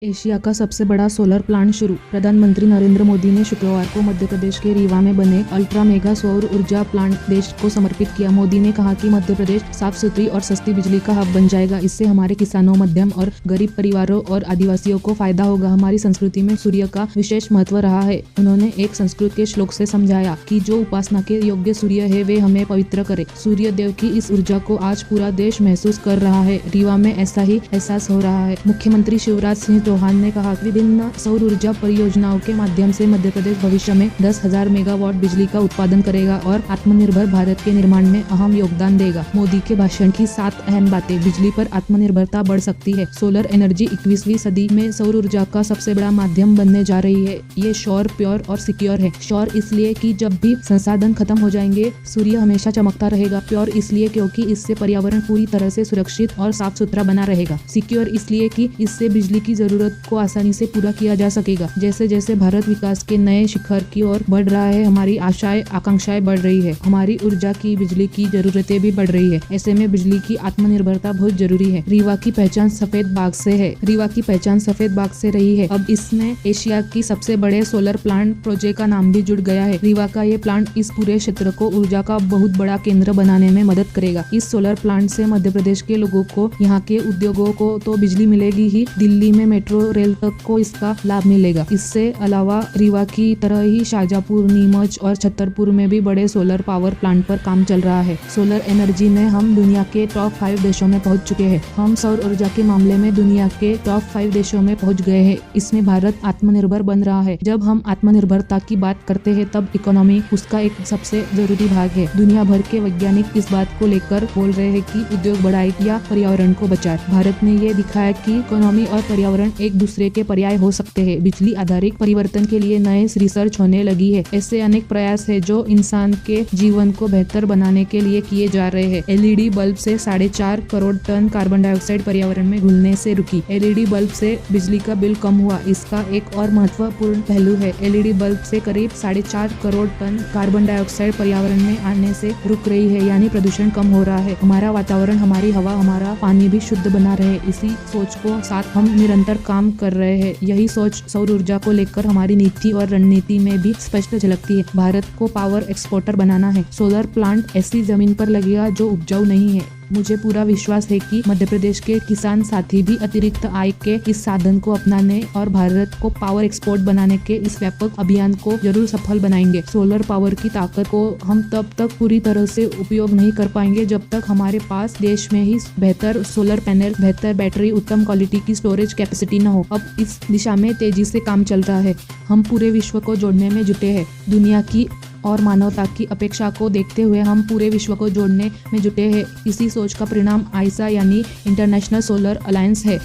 Asia का सबसे बड़ा सोलर प्लांट शुरू। प्रधानमंत्री नरेंद्र मोदी ने शुक्रवार को मध्य प्रदेश के रीवा में बने अल्ट्रा मेगा सौर ऊर्जा प्लांट देश को समर्पित किया। मोदी ने कहा कि मध्य प्रदेश साफ सुथरी और सस्ती बिजली का हब बन जाएगा। इससे हमारे किसानों, मध्यम और गरीब परिवारों और आदिवासियों को फायदा होगा। हमारी संस्कृति में सूर्य का विशेष महत्व रहा है। उन्होंने एक संस्कृत के श्लोक से समझाया कि जो उपासना के योग्य सूर्य है वे हमें पवित्र करे। सूर्य देव की इस ऊर्जा को आज पूरा देश महसूस कर रहा है। रीवा में ऐसा ही एहसास हो रहा है। मुख्यमंत्री शिवराज सिंह चौहान ने कहा कि विभिन्न सौर ऊर्जा परियोजनाओं के माध्यम से मध्य प्रदेश भविष्य में 10,000 मेगावाट बिजली का उत्पादन करेगा और आत्मनिर्भर भारत के निर्माण में अहम योगदान देगा। मोदी के भाषण की 7 अहम बातें। बिजली पर आत्मनिर्भरता बढ़ सकती है। सोलर एनर्जी 21वीं सदी में सौर ऊर्जा का सबसे बड़ा माध्यम बनने जा रही है। ये श्योर, प्योर और सिक्योर है। श्योर इसलिए कि जब भी संसाधन खत्म हो जाएंगे सूर्य हमेशा चमकता रहेगा। प्योर इसलिए क्योंकि इससे पर्यावरण पूरी तरह से सुरक्षित और साफ सुथरा बना रहेगा। सिक्योर इसलिए कि इससे बिजली की जरूरत को आसानी से पूरा किया जा सकेगा। जैसे जैसे भारत विकास के नए शिखर की ओर बढ़ रहा है, हमारी आशाएं आकांक्षाएं बढ़ रही है। हमारी ऊर्जा की, बिजली की जरूरतें भी बढ़ रही है। ऐसे में बिजली की आत्मनिर्भरता बहुत जरूरी है। रीवा की पहचान सफेद बाग से है। रीवा की पहचान सफेद बाग से रही है। अब इसमें एशिया की सबसे बड़े सोलर प्लांट प्रोजेक्ट का नाम भी जुड़ गया है। रीवा का ये प्लांट इस पूरे क्षेत्र को ऊर्जा का बहुत बड़ा केंद्र बनाने में मदद करेगा। इस सोलर प्लांट से मध्य प्रदेश के लोगों को, यहाँ के उद्योगों को तो बिजली मिलेगी ही, दिल्ली में मेट्रो रेल तक को इसका लाभ मिलेगा। इससे अलावा रीवा की तरह ही शाहजहांपुर, नीमच और छतरपुर में भी बड़े सोलर पावर प्लांट पर काम चल रहा है। सोलर एनर्जी में हम दुनिया के टॉप 5 देशों में पहुंच चुके हैं। हम सौर ऊर्जा के मामले में दुनिया के टॉप 5 देशों में पहुंच गए हैं। इसमें भारत आत्मनिर्भर बन रहा है। जब हम आत्मनिर्भरता की बात करते हैं तब इकोनॉमी उसका एक सबसे जरूरी भाग है। दुनिया भर के वैज्ञानिक इस बात को लेकर बोल रहे हैं कि उद्योग बढ़ाए या पर्यावरण को बचाए। भारत ने ये दिखाया कि इकोनॉमी और पर्यावरण एक दूसरे के पर्याय हो सकते हैं। बिजली आधारित परिवर्तन के लिए नए रिसर्च होने लगी है। ऐसे अनेक प्रयास है जो इंसान के जीवन को बेहतर बनाने के लिए किए जा रहे हैं। एलईडी बल्ब से 4.5 करोड़ टन कार्बन डाइऑक्साइड पर्यावरण में घुलने से रुकी। एलईडी बल्ब से बिजली का बिल कम हुआ। इसका एक और महत्वपूर्ण पहलू है। एलईडी बल्ब से करीब 4.5 करोड़ टन कार्बन डाइऑक्साइड पर्यावरण में आने से रुक रही है, यानी प्रदूषण कम हो रहा है। हमारा वातावरण, हमारी हवा, हमारा पानी भी शुद्ध बना रहे। इसी सोच को साथ हम निरंतर काम कर रहे हैं। यही सोच सौर ऊर्जा को लेकर हमारी नीति और रणनीति में भी स्पष्ट झलकती है। भारत को पावर एक्सपोर्टर बनाना है। सोलर प्लांट ऐसी जमीन पर लगेगा जो उपजाऊ नहीं है। मुझे पूरा विश्वास है कि मध्य प्रदेश के किसान साथी भी अतिरिक्त आय के इस साधन को अपनाने और भारत को पावर एक्सपोर्ट बनाने के इस व्यापक अभियान को जरूर सफल बनाएंगे। सोलर पावर की ताकत को हम तब तक पूरी तरह से उपयोग नहीं कर पाएंगे जब तक हमारे पास देश में ही बेहतर सोलर पैनल, बेहतर बैटरी, उत्तम क्वालिटी की स्टोरेज कैपेसिटी न हो। अब इस दिशा में तेजी से काम चल रहा है। हम पूरे विश्व को जोड़ने में जुटे हैं। दुनिया की और मानवता की अपेक्षा को देखते हुए हम पूरे विश्व को जोड़ने में जुटे हैं। इसी सोच का परिणाम आईसा यानी इंटरनेशनल सोलर अलायंस है।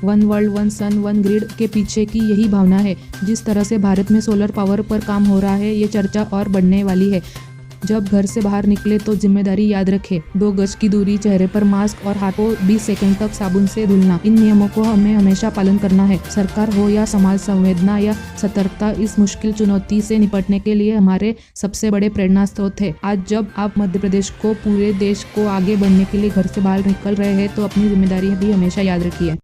वन वर्ल्ड, वन सन, वन ग्रिड के पीछे की यही भावना है। जिस तरह से भारत में सोलर पावर पर काम हो रहा है, ये चर्चा और बढ़ने वाली है। जब घर से बाहर निकले तो जिम्मेदारी याद रखें। 2 गज की दूरी, चेहरे पर मास्क और हाथों 20 सेकंड तक साबुन से धुलना, इन नियमों को हमें हमेशा पालन करना है। सरकार हो या समाज, संवेदना या सतर्कता इस मुश्किल चुनौती से निपटने के लिए हमारे सबसे बड़े प्रेरणा स्रोत है। आज जब आप मध्य प्रदेश को, पूरे देश को आगे बढ़ने के लिए घर से बाहर निकल रहे हैं तो अपनी जिम्मेदारी भी हमेशा याद रखिए।